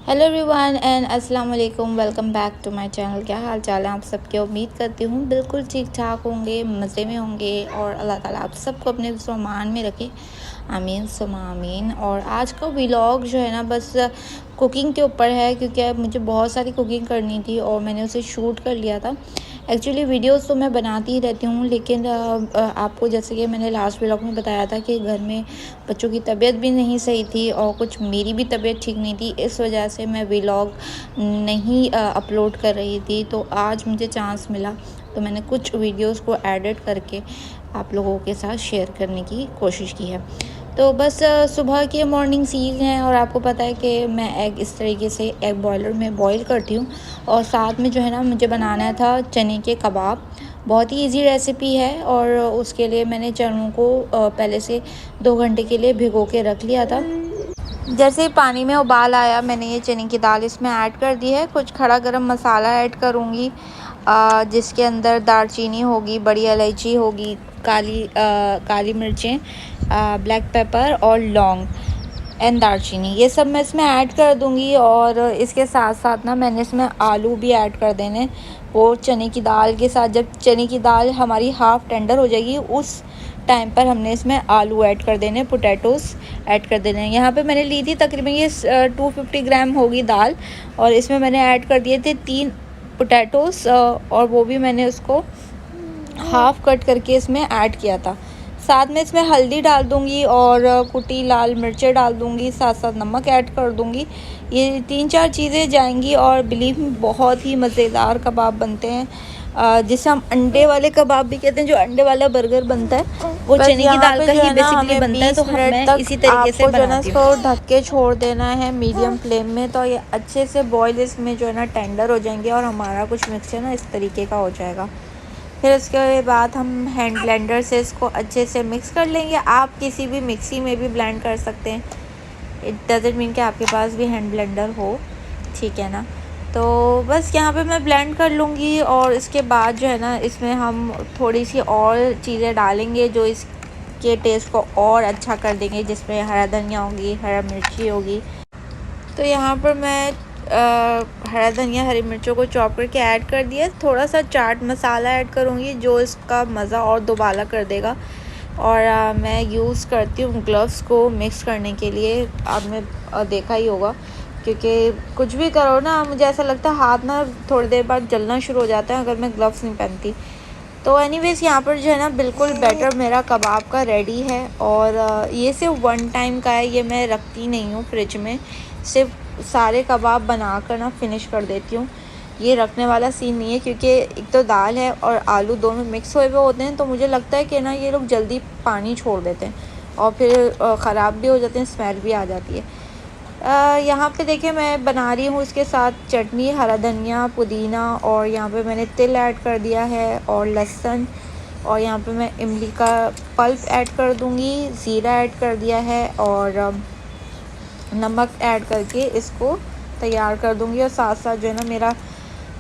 Hello everyone and अस्सलाम वालेकुम। Welcome back to my channel. क्या हाल चाल है आप सबके? उम्मीद करती हूँ बिल्कुल ठीक ठाक होंगे, मज़े में होंगे और अल्लाह ताला आप सबको अपने मान में रखे। आमीन सुमा आमीन। और आज का व्लॉग जो है ना बस कुकिंग के ऊपर है, क्योंकि मुझे बहुत सारी कुकिंग करनी थी और मैंने उसे शूट कर लिया था। एक्चुअली वीडियोस तो मैं बनाती ही रहती हूँ, लेकिन आपको जैसे कि मैंने लास्ट व्लॉग में बताया था कि घर में बच्चों की तबीयत भी नहीं सही थी और कुछ मेरी भी तबीयत ठीक नहीं थी, इस वजह से मैं व्लॉग नहीं अपलोड कर रही थी। तो आज मुझे चांस मिला तो मैंने कुछ वीडियोस को एडिट करके आप लोगों के साथ शेयर करने की कोशिश की है। तो बस सुबह के मॉर्निंग सीन है और आपको पता है कि मैं एग इस तरीके से एग बॉयलर में बॉईल करती हूँ। और साथ में जो है ना मुझे बनाना था चने के कबाब। बहुत ही इजी रेसिपी है और उसके लिए मैंने चनों को पहले से 2 घंटे के लिए भिगो के रख लिया था। जैसे ही पानी में उबाल आया मैंने ये चने की दाल इसमें ऐड कर दी है। कुछ खड़ा गरम मसाला ऐड करूँगी, जिसके अंदर दालचीनी होगी, बड़ी इलायची होगी, काली मिर्चें, ब्लैक पेपर और लौंग एंड दालचीनी, ये सब मैं इसमें ऐड कर दूंगी। और इसके साथ साथ ना मैंने इसमें आलू भी ऐड कर देने। वो चने की दाल के साथ जब चने की दाल हमारी हाफ़ टेंडर हो जाएगी उस टाइम पर हमने इसमें आलू ऐड कर देने, पोटैटोज़ ऐड कर देने। यहाँ पे मैंने ली थी तकरीबन ये 250 ग्राम होगी दाल, और इसमें मैंने ऐड कर दिए थे 3 पोटैटोज़, और वो भी मैंने उसको हाफ़ कट करके इसमें ऐड किया था। साथ में इसमें हल्दी डाल दूंगी और कुटी लाल मिर्चें डाल दूंगी, साथ साथ नमक ऐड कर दूंगी। ये 3-4 चीज़ें जाएंगी और बिलीव में बहुत ही मज़ेदार कबाब बनते हैं, जिसे हम अंडे वाले कबाब भी कहते हैं। जो अंडे वाला बर्गर बनता है वो चने की दाल का ही बेसिकली बनता है। तो मैं इसी तरीके से बनाती हूँ। इसको ढक के छोड़ देना है मीडियम फ्लेम में, तो ये अच्छे से बॉयल इसमें जो है ना टेंडर हो जाएंगे और हमारा कुछ मिक्सचर ना इस तरीके का हो जाएगा। फिर उसके बाद हम हैंड ब्लेंडर से इसको अच्छे से मिक्स कर लेंगे। आप किसी भी मिक्सी में भी ब्लेंड कर सकते हैं, इट डज़ंट मीन कि आपके पास भी हैंड ब्लेंडर हो, ठीक है ना। तो बस यहाँ पे मैं ब्लेंड कर लूँगी और इसके बाद जो है ना इसमें हम थोड़ी सी और चीज़ें डालेंगे जो इसके टेस्ट को और अच्छा कर देंगे, जिसमें हरा धनिया होगी, हरा मिर्ची होगी। तो यहाँ पर मैं हरा धनिया हरी मिर्चों को चॉप करके ऐड कर दिया। थोड़ा सा चाट मसाला ऐड करूँगी जो इसका मज़ा और दोबारा कर देगा। और मैं यूज़ करती हूँ ग्लव्स को मिक्स करने के लिए। आपने देखा ही होगा, क्योंकि कुछ भी करो ना मुझे ऐसा लगता है हाथ ना थोड़ी देर बाद जलना शुरू हो जाता है अगर मैं ग्लव्स नहीं पहनती। तो एनीवेज़ यहाँ पर जो है ना बिल्कुल बैटर मेरा कबाब का रेडी है। और ये सिर्फ 1 टाइम का है, ये मैं रखती नहीं हूँ फ्रिज में, सिर्फ सारे कबाब बना कर ना फिनिश कर देती हूँ। ये रखने वाला सीन नहीं है, क्योंकि एक तो दाल है और आलू दोनों मिक्स हुए हुए होते हैं, तो मुझे लगता है कि ना ये लोग जल्दी पानी छोड़ देते हैं और फिर ख़राब भी हो जाते हैं, स्मेल भी आ जाती है। यहाँ पे देखिए मैं बना रही हूँ इसके साथ चटनी, हरा धनिया, पुदीना, और यहाँ पे मैंने तिल ऐड कर दिया है और लहसुन, और यहाँ पे मैं इमली का पल्प ऐड कर दूँगी, ज़ीरा ऐड कर दिया है और नमक ऐड करके इसको तैयार कर दूँगी। और साथ साथ जो है ना मेरा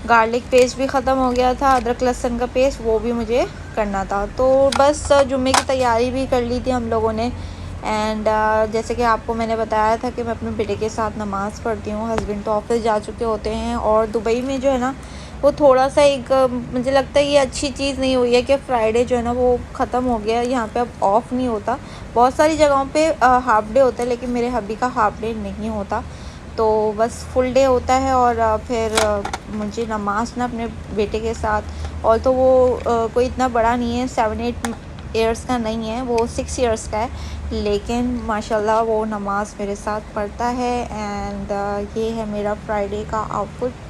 गार्लिक पेस्ट भी ख़त्म हो गया था, अदरक लहसुन का पेस्ट, वो भी मुझे करना था। तो बस जुम्मे की तैयारी भी कर ली थी हम लोगों ने। एंड जैसे कि आपको मैंने बताया था कि मैं अपने बेटे के साथ नमाज़ पढ़ती हूँ। हस्बैंड तो ऑफिस जा चुके होते हैं और दुबई में जो है ना वो थोड़ा सा एक मुझे लगता है ये अच्छी चीज़ नहीं हुई है कि फ्राइडे जो है ना वो ख़त्म हो गया। यहाँ पे अब ऑफ़ नहीं होता, बहुत सारी जगहों पे हाफ़ डे होता है, लेकिन मेरे हब्बी का हाफ़ डे नहीं होता, तो बस फुल डे होता है। और फिर मुझे नमाज़ ना अपने बेटे के साथ, और तो वो कोई इतना बड़ा नहीं है, 7-8 ईयर्स का नहीं है, वो 6 ईयर्स का है, लेकिन माशाल्लाह वो नमाज़ मेरे साथ पढ़ता है। एंड ये है मेरा फ्राइडे का आउटफिट।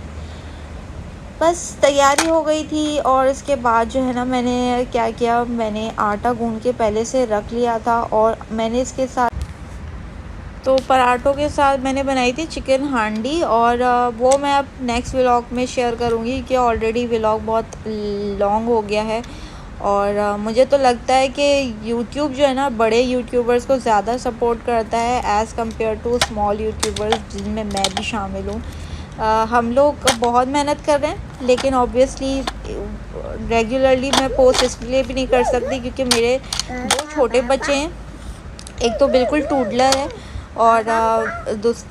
बस तैयारी हो गई थी और इसके बाद जो है ना मैंने क्या किया, मैंने आटा गूंद के पहले से रख लिया था। और मैंने इसके साथ तो पराठों के साथ मैंने बनाई थी चिकन हांडी, और वो मैं अब नेक्स्ट व्लॉग में शेयर करूँगी कि ऑलरेडी व्लॉग बहुत लॉन्ग हो गया है। और मुझे तो लगता है कि यूट्यूब जो है ना बड़े यूट्यूबर्स को ज़्यादा सपोर्ट करता है as compare to small youtubers, जिनमें मैं भी शामिल हूँ। हम लोग बहुत मेहनत कर रहे हैं, लेकिन ऑब्वियसली रेगुलरली मैं पोस्ट इसलिए भी नहीं कर सकती क्योंकि मेरे 2 छोटे बच्चे हैं। एक तो बिल्कुल टूडलर है और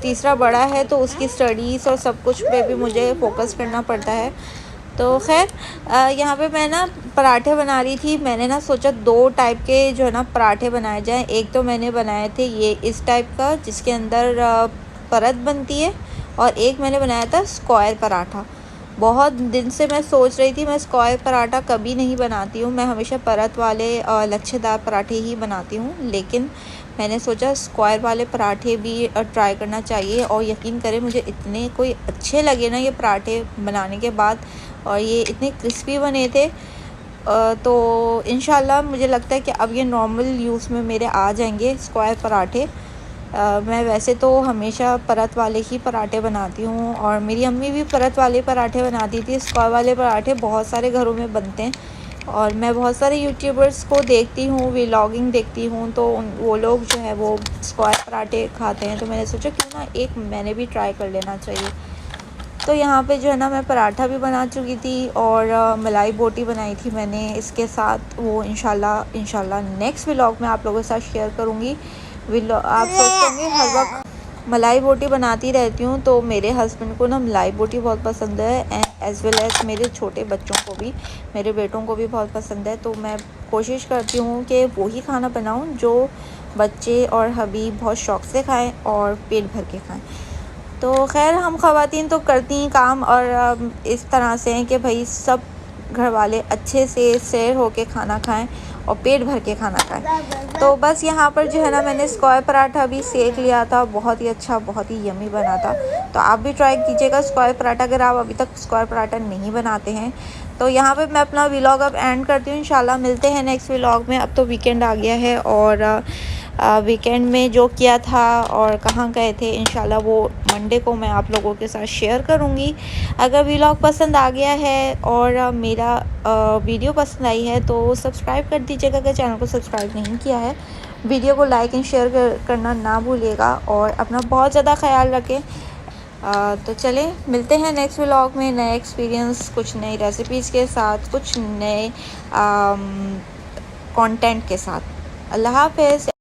तीसरा बड़ा है तो उसकी स्टडीज़ और सब कुछ पे भी मुझे फ़ोकस करना पड़ता है। तो खैर यहाँ पे मैं ना पराठे बना रही थी। मैंने ना सोचा 2 टाइप के जो है ना पराठे बनाए जाएँ। एक तो मैंने बनाए थे ये इस टाइप का जिसके अंदर परत बनती है, और एक मैंने बनाया था स्क्वायर पराठा। बहुत दिन से मैं सोच रही थी, मैं स्क्वायर पराठा कभी नहीं बनाती हूँ, मैं हमेशा परत वाले लच्छेदार पराठे ही बनाती हूँ। लेकिन मैंने सोचा स्क्वायर वाले पराठे भी ट्राई करना चाहिए, और यकीन करें मुझे इतने कोई अच्छे लगे ना ये पराठे बनाने के बाद, और ये इतने क्रिस्पी बने थे। तो इंशाल्लाह मुझे लगता है कि अब ये नॉर्मल यूज़ में मेरे आ जाएंगे स्क्वायर पराठे। मैं वैसे तो हमेशा परत वाले ही पराठे बनाती हूँ, और मेरी अम्मी भी परत वाले पराठे बनाती थी। स्क्वायर वाले पराठे बहुत सारे घरों में बनते हैं, और मैं बहुत सारे यूट्यूबर्स को देखती हूँ, व्लॉगिंग देखती हूँ, तो वो लोग जो है वो स्क्वायर पराठे खाते हैं। तो मैंने सोचा क्यों ना एक मैंने भी ट्राई कर लेना चाहिए। तो यहाँ पे जो है ना मैं पराठा भी बना चुकी थी, और मलाई बोटी बनाई थी मैंने इसके साथ। वो इंशाल्लाह नेक्स्ट व्लॉग में आप लोगों के साथ शेयर करूँगी। आप सोचते होंगे हर वक्त मलाई बोटी बनाती रहती हूँ, तो मेरे हस्बैंड को ना मलाई बोटी बहुत पसंद है, एंड एज़ वेल एज़ मेरे छोटे बच्चों को भी, मेरे बेटों को भी बहुत पसंद है। तो मैं कोशिश करती हूँ कि वही खाना बनाऊँ जो बच्चे और हबीब बहुत शौक़ से खाएँ और पेट भर के खाएँ। तो खैर हम ख़वातीन तो करती हैं काम, और इस तरह से हैं कि भाई सब घर वाले अच्छे से सैर होके खाना खाएं और पेट भर के खाना खाएं। तो बस यहाँ पर जो है ना मैंने स्क्वायर पराठा भी सेक लिया था, बहुत ही अच्छा, बहुत ही यमी बना था। तो आप भी ट्राई कीजिएगा स्क्वायर पराठा, अगर आप अभी तक स्क्वायर पराठा नहीं बनाते हैं। तो यहाँ पे मैं अपना व्लॉग अब एंड करती हूँ। इंशाल्लाह मिलते हैं नेक्स्ट व्लॉग में। अब तो वीकेंड आ गया है, और वीकेंड में जो किया था और कहाँ गए थे इंशाल्लाह वो मंडे को मैं आप लोगों के साथ शेयर करूँगी। अगर व्लॉग पसंद आ गया है और मेरा वीडियो पसंद आई है तो सब्सक्राइब कर दीजिएगा, अगर चैनल को सब्सक्राइब नहीं किया है। वीडियो को लाइक एंड शेयर करना ना भूलिएगा, और अपना बहुत ज़्यादा ख्याल रखें। तो चलें मिलते हैं नेक्स्ट व्लॉग में नए एक्सपीरियंस, कुछ नई रेसिपीज़ के साथ, कुछ नए कंटेंट के साथ। अल्लाह हाफ़िज़।